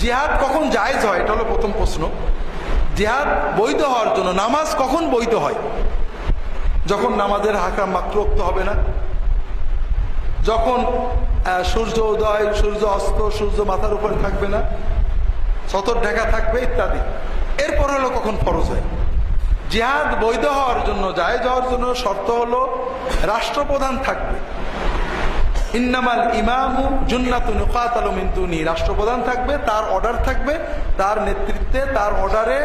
জিহাদ কখন জায়েজ হয়, এটা হলো প্রথম প্রশ্ন। জিহাদ বৈধ হওয়ার জন্য নামাজ কখন বৈধ হয়? যখন নামাজের হাকাম মাকরুহ হবে না, যখন সূর্য উদয়, সূর্য অস্ত, সূর্য মাথার উপরে থাকবে না, সতর ঢাকা থাকবে ইত্যাদি। এরপর হলো কখন ফরজ হয়। জিহাদ বৈধ হওয়ার জন্য, জায়েজ হওয়ার জন্য শর্ত হলো রাষ্ট্রপ্রধান থাকবে। ইন্নামাল ইমামু জুন্নাতুন ইউকাতালু মিন দুনি, রাষ্ট্রপ্রধান থাকবে, তার অর্ডার থাকবে, তার নেতৃত্বে, তার অর্ডারে,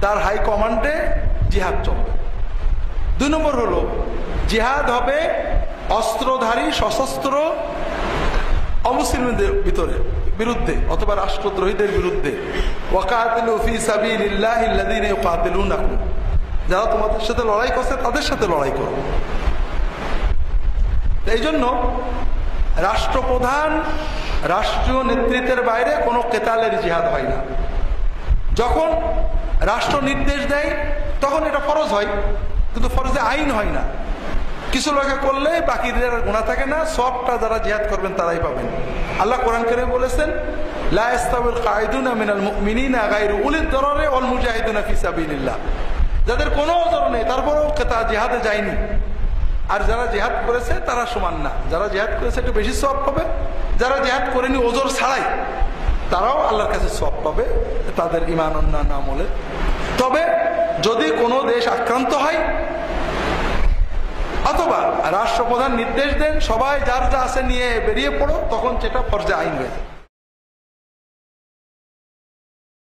তার হাই কমান্ডে জিহাদ চলবে। 2 নম্বর হলো জিহাদ হবে অস্ত্রধারী সশস্ত্র অমুসলিমদের বিরুদ্ধে অথবা রাষ্ট্রদ্রোহীদের বিরুদ্ধে। ওয়াকাতিলু ফি সাবিলিল্লাহিল্লাযীনা ইউকাতিলুনাকুম, যারা তোমাদের সাথে লড়াই করছে তাদের সাথে লড়াই করো। এই জন্য রাষ্ট্রপ্রধান, রাষ্ট্রীয় নেতৃত্বের বাইরে কোনো কেতালের জিহাদ হয় না। যখন রাষ্ট্র নির্দেশ দেয় তখন এটা ফরজ হয়, কিন্তু ফরজে আইন হয় না। কিছু লোকে করলে বাকিদের গুনাহ থাকে না, সবটা যারা জিহাদ করবেন তারাই পাবেন। আল্লাহ কোরআন কারীমে বলেছেন, লা ইস্তাবিল কাঈদুনা মিনাল মুমিনিনা গায়রু উলিদ দারারি ওয়াল মুজাহিদুনা ফি সাবিলিল্লাহ, যাদের কোনো ওজর নেই তারপরেও জিহাদে যায়নি, আর যারা জিহাদ করেছে তারা সমান না। যারা জিহাদ করেছে একটু বেশি সওয়াব পাবে, যারা জিহাদ করেনি ওজর ছাড়াই তারাও আল্লাহর কাছে সওয়াব পাবে, তাদের ঈমান অন্যান্য আমলে। তবে যদি কোনো দেশ আক্রান্ত হয় অথবা রাষ্ট্রপ্রধান নির্দেশ দেন সবাই যার যা আছে নিয়ে বেরিয়ে পড়ো, তখন সেটা ফরজে আইন হয়ে যায়।